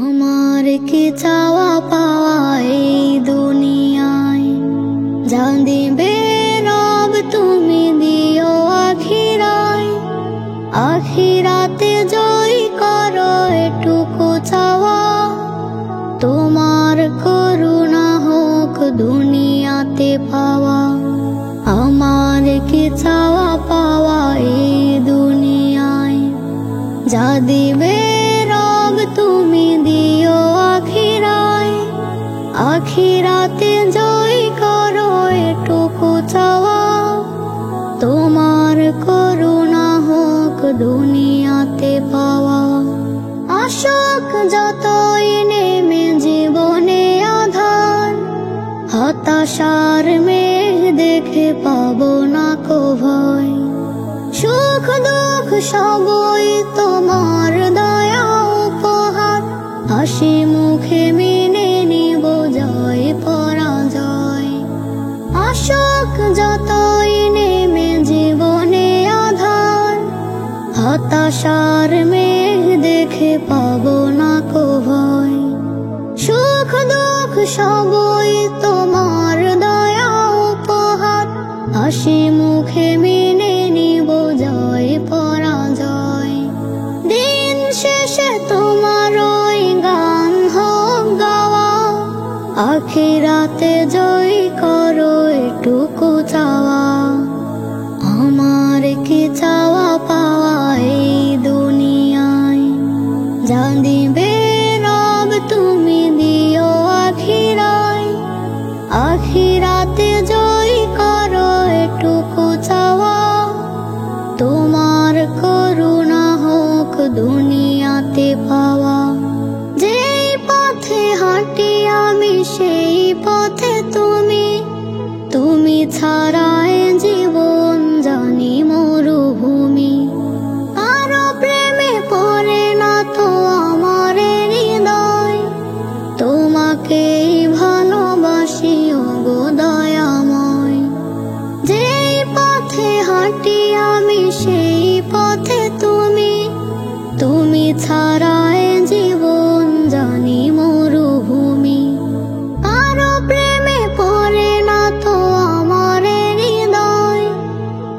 আমার কি চাওয়া পাওয়া এই দুনিয়ায়, যা দিবে রব তুমি দিও আখিরায়। আখিরাতে জয় করো এটুকু চাওয়া, তোমার করুণা হোক দুনিয়াতে পাওয়া। আমার কি চাওয়া পাওয়া এই দুনিয়ায়, যা দিবে রব তুমি দিও আখিরায়। আখিরাতে জয় করো এটুকু চাওয়া, তোমার করুণা হোক দুনিয়াতে পাওয়া। আশোক যতই নেমে জীবনে আধার, হতাশার মেঘ দেখে পাবো না কো ভয়। সুখ দুঃখ সবই তোমার দয়া উপহার, হাসি মুখে মেনে নিব জয় পরাজয়। আশোক যতই নেমে জীবনে আধার, হতাশার মেঘ দেখে পাবো না কো ভয়। সুখ দুঃখ সবই তোমার দয়া উপহার, হাসি মুখে মেনে নিব জয় পরাজয়। দিন শেষে তোমার ওই গান হোক গাওয়া, আখিরাতে জয় করো এটুকু চাওয়া। আমার কি চাওয়া পাওয়া এই দুনিয়ায়, যা দিবে রব তুমি দিও আখিরায়। আখিরাতে জয় করো এটুকু চাওয়া, তোমার করুণা হোক দুনিয়াতে পাওয়া। যেই পথে হাঁটি আমি সেই পথে তুমি, তুমি ছাড়ায় জীবন জানি মরুভূমি। কারো প্রেমে পড়ে না তো আমার হৃদয়, তোমাকেই ভালোবাসি ওগো দয়াময়। যেই পথে হাঁটি আমি সেই পথে তুমি, তুমি ছাড়ায় জীবন জানি মরুভূমি। কারো প্রেমে পড়ে না তো আমার হৃদয়,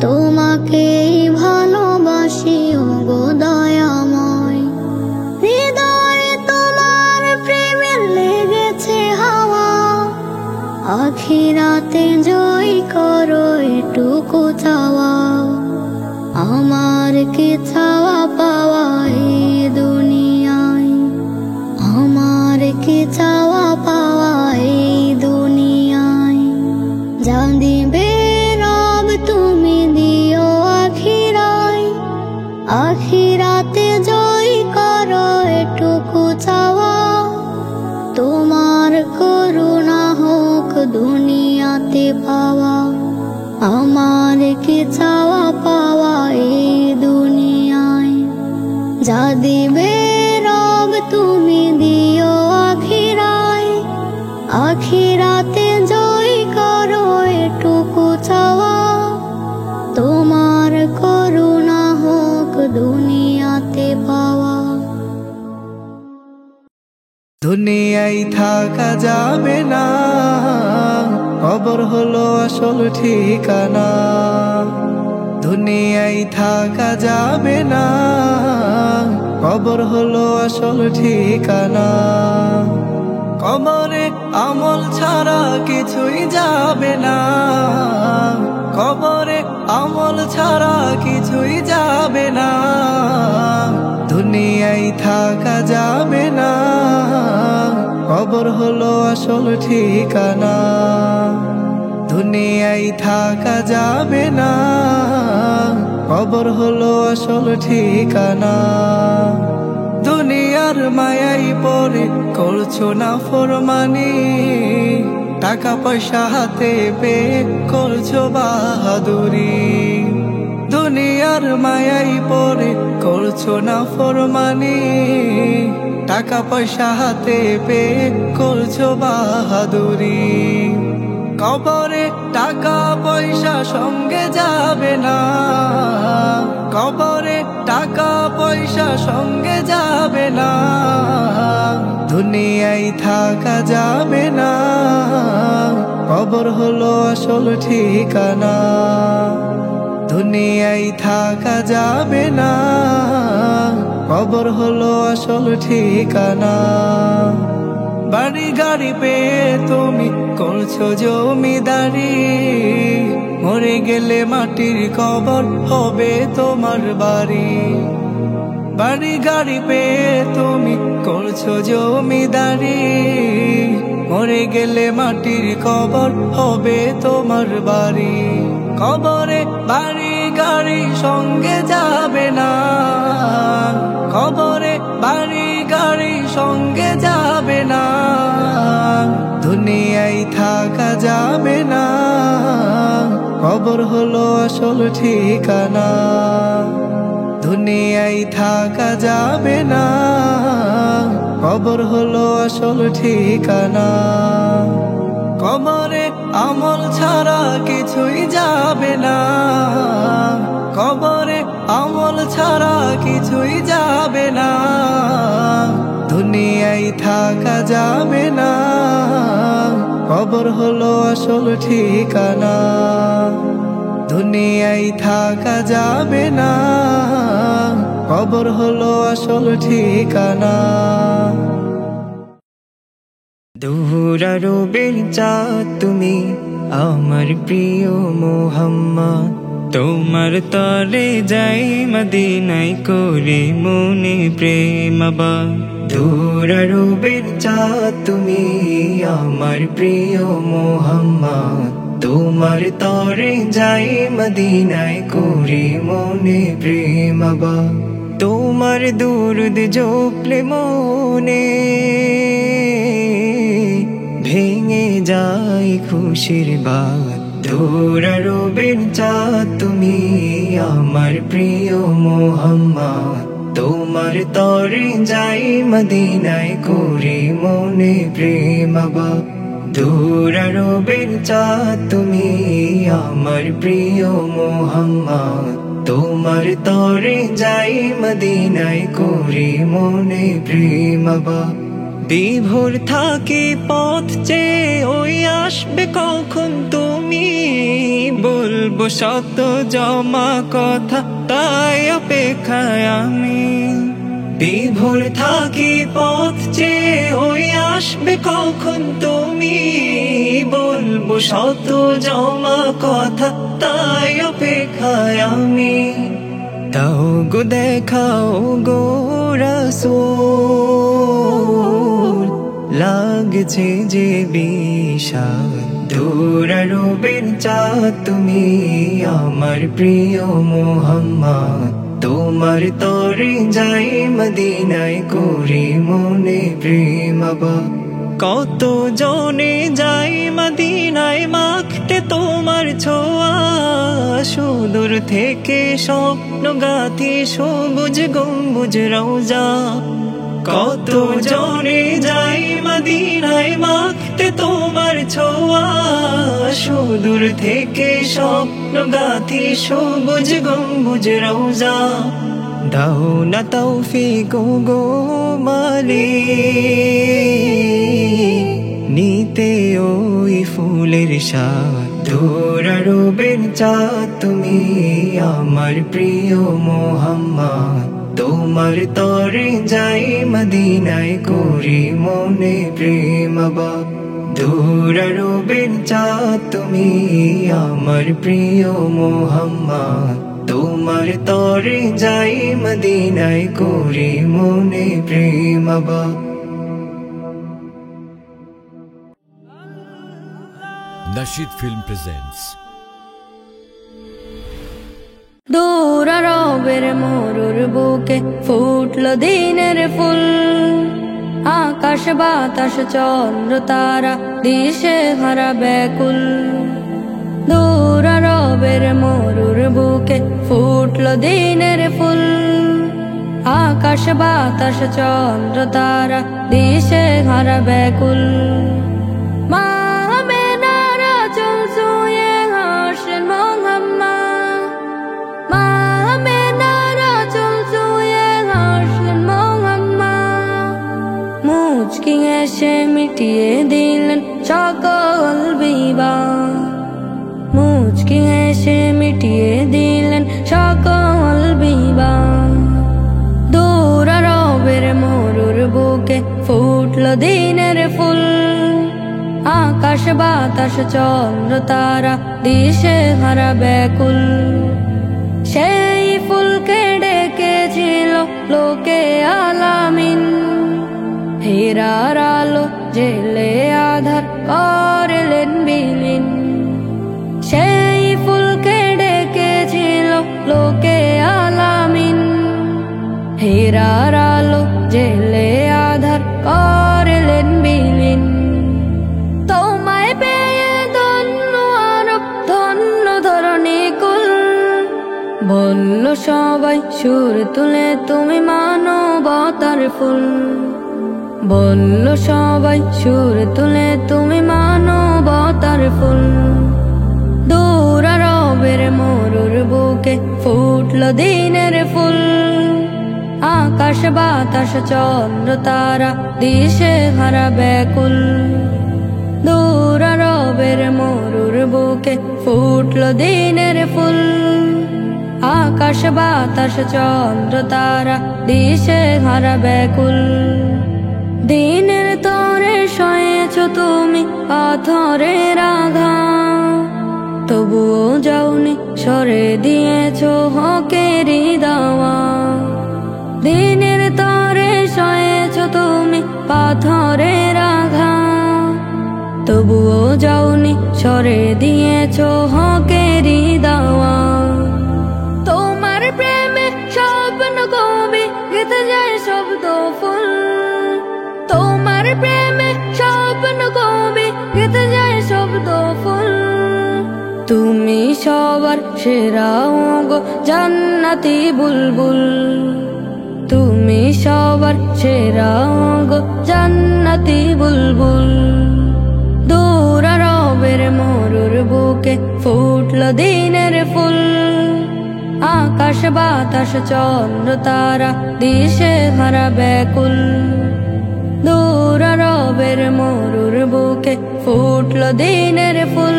তোমাকেই ভালোবাসি ওগো দয়াময়। হৃদয়ে তোমার প্রেমের লেগেছে হাওয়া, আখিরাতে জয় করো এটুকু চাওয়া। আমার কি চাওয়া পাওয়া এই দুনিয়ায়, আমার কি চাওয়া পাওয়া এই দুনিয়ায়, যা দিবে রব তুমি দিও আখিরায়। আখিরাতে জয় করো এটুকু চাওয়া, তোমার করুণা হোক দুনিয়াতে পাওয়া। আমার কি চাওয়া পাওয়া এই দুনিয়ায়, যা দিবে রব তুমি দিও আখিরায়। আখিরাতে জয় করো এটুকু চাওয়া, তোমার করুণা হোক দুনিয়াতে পাওয়া। দুনিয়ায় থাকা যাবে না, কবর হলো আসল ঠিকানা। দুনিয়ায় থাকা যাবে না, কবর হলো আসল ঠিকানা। কবরে আমল ছাড়া কিছুই যাবে না, কবরে আমল ছাড়া কিছুই যাবে না। দুনিয়ায় থাকা যাবে না, কবর হলো আসল ঠিকানা। দুনিয়ায় থাকা যাবে না, কবর হলো আসল ঠিকানা। দুনিয়ার মায়াই পরে করছো না ফরমানি, টাকা পয়সা হাতে পেয়ে করছো বাহাদুরি। দুনিয়ার মায়াই পরে করছো না ফরমানি, টাকা পয়সা হাতে পেয়ে করছো বাহাদুরি। কবরে টাকা পয়সা সঙ্গে যাবে না, কবরে টাকা পয়সা সঙ্গে যাবে না। দুনিয়ায় থাকা যাবে না, কবর হলো আসল ঠিকানা। দুনিয়ায় থাকা যাবে না, কবর হলো আসল ঠিকানা। বাড়ি গাড়ি পেয়ে তুমি করছো জমিদারি, মরে গেলে মাটির কবর হবে তোমার বাড়ি। বাড়ি গাড়ি পেয়ে তুমি করছো জমিদারি, মরে গেলে মাটির কবর হবে তোমার বাড়ি। কবরে বাড়ি গাড়ি সঙ্গে যাবে না, কবরে বাড়ি গাড়ি সঙ্গে যাবে না। দুনিয়ায় থাকা যাবে না, কবর হলো আসল ঠিকানা। দুনিয়ায় থাকা যাবে না, কবর হলো আসল ঠিকানা। কবরে আমল ছাড়া কিছুই যাবে না, কবরে আমল ছাড়া কিছুই যাবে না। দুনিয়ায় থাকা যাবে না, কবর হলো আসল ঠিকানা। দুনিয়ায় থাকা যাবে না, কবর হলো আসল ঠিকানা। দূরারবের চাঁদ তুমি আমার প্রিয় মুহাম্মদ, তোমার তরে যাই মদিনায় করে মনে প্রেম আবাদ। দূরারবের চাঁদ তুমি আমার প্রিয় মুহাম্মদ, তোমার তরে যাই মদিনায় করে মনে প্রেম আবাদ। তোমার দুরুদ জপলে মনে ভেঙে যায় খুশির বাত। দূরারবের চাঁদ তুমি আমার প্রিয় মুহাম্মদ, তোমার তরে যাই মদিনায় করে মনে প্রেম আবাদ। দূরারবের চাঁদ তুমি আমার প্রিয় মুহাম্মদ, তোমার তরে যাই মদিনায় করে মনে প্রেম আবাদ। বিভোর থাকি পথ চেয়ে ওই আসবে কখন তুমি, বলবো শত জমা কথা তাই অপেক্ষায় আমি। বিভোর থাকি পথ চেয়ে ওই আসবে কখন তুমি, বলবো শত জমা কথা তাই অপেক্ষায় আমি। দাও গো দেখাও গো রাসূল, লাগছে যে বিষাদ। দূরারবের চাঁদ তুমি আমার প্রিয় মুহাম্মদ, তোমার তরে যাই মদিনায় করে মনে প্রেম আবাদ। কত জনে যাই মদিনায় মাখতে তোমার ছোঁয়া, সুদূর থেকে স্বপ্ন গাথি সবুজ গম্বুজ রওজা। কত জনে যাই মদিনায় মাখতে তোমার ছোঁয়া, সুদূর থেকে স্বপ্ন গাথি সবুজ গম্বুজ রওজা। দাও না তৌফিক গো মালিক, নিতে ওই ফুলের স্বাদ। দূরারবের চাঁদ তুমি আমার প্রিয় মুহাম্মদ, তোমার তরে যাই মদিনায় করে মনে প্রেম আবাদ। দূরারবের চাঁদ তুমি আমার প্রিয় মুহাম্মদ, তোমার তরে যাই মদিনায় করে মনে প্রেম আবাদ। Nasheed Film presents দূরারবের মরুর বুকে ফুটলো দিনের ফুল, আকাশ বাতাস চন্দ্র তারা দিশে হারা ব্যাকুল। দূরারবের মরুর বুকে ফুটলো দিনের ফুল, আকাশ বাতাস চন্দ্র তারা দিশে হারা ব্যাকুল। মা আমেনারা চুল ছুঁয়ে হাসলেন মুহাম্মদ, মা আমেনারা চুল ছুঁয়ে হাসলেন মুহাম্মদ। মুচকি এসে মিটিয়ে দিলেন সকল বিবাদ। মুচকি এসে মিটিয়ে দিলেন সকল বিবাদ। দূর আরবের মরুর বুকে ফুটলো দিনের ফুল। আকাশ বাতাস চন্দ্র তারা দিশে হারা ব্যাকুল। সেই ফুলকে ডেকেছিল লোকে আলামিন। হীরার আলো জেলে আধার করলেন বিলীন। সেই ফুলকে ডেকেছিল লোকে আলামিন। হীরার আলো জেলে আধার করলেন বিলীন। তোমায় পেয়ে ধন্য আরব ধন্য ধরণী কুল। বলল সবাই সুর তুলে তুমি মানবতার ফুল। বলল সবাই সুর তুলে তুমি মানবতার ফুল। দূর আরবের মরুর বুকে ফুটলো দিনের ফুল। আকাশ বাতাস চন্দ্র তারা দিশে হারা ব্যাকুল। দূর আরবের মরুর বুকে ফুটলো দিনের ফুল। আকাশ বাতাস চন্দ্র তারা দিশে হারা ব্যাকুল। দিনের তরে সয়েছ তুমি পাথরের আঘাত। তবুও যাওনি সরে দিয়েছ হকেরই দাওয়াত। দিনের তরে সয়েছ তুমি পাথরের আঘাত। তবুও যাওনি সরে দিয়েছ হকেরই দাওয়াত। তোমার প্রেমে স্বপ্ন কবি গেতে যায় শব্দ ফুল। তোমার প্রেমে স্বপ্ন কবি গেতে যায় শব্দ ফুল। তুমি সবার সেরা গো জান্নাতি বুলবুল। তুমি সবার সেরা গো জান্নাতি বুলবুল। দূর আরবের মরুর বুকে ফুটলো দিনের ফুল। আকাশ বাতাস চন্দ্র তারা দিশে হারা ব্যাকুল। দূর আরবের মরুর বুকে ফুটলো দিনের ফুল।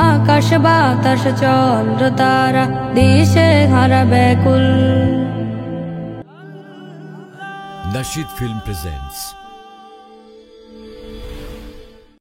আকাশ বাতাস চন্দ্র তারা দিশে হারা ব্যাকুল। Nasheed Film presents